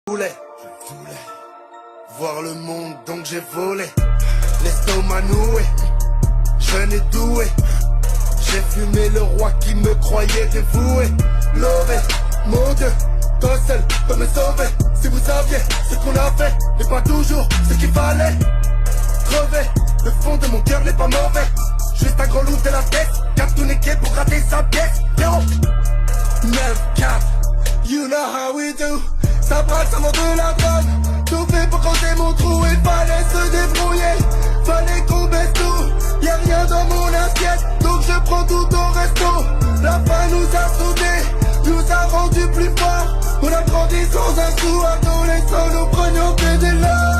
Je voulais voir le monde, donc j'ai volé. L'estomac noué, jeune et doué. J'ai fumé le roi qui me croyait dévoué. Lové, mon Dieu, toi seul peux me sauver. Si vous saviez ce qu'on a fait, n'est pas toujours ce qu'il fallait. Crever, le fond de mon cœur n'est pas mauvais. Juste un gros loup de la tête, cap tout niqué pour rater sa pièce. Yo, 9-4, you know how we do. Ça braque, ça vend de la drogue. Tout fait pour creuser mon trou, il fallait se débrouiller. Fallait qu'on baisse tout, y'a rien dans mon assiette, donc je prends tout au resto. La faim nous a soudés, nous a rendus plus forts. On a grandi sans un sou, adolescent, nous prenions que des larmes.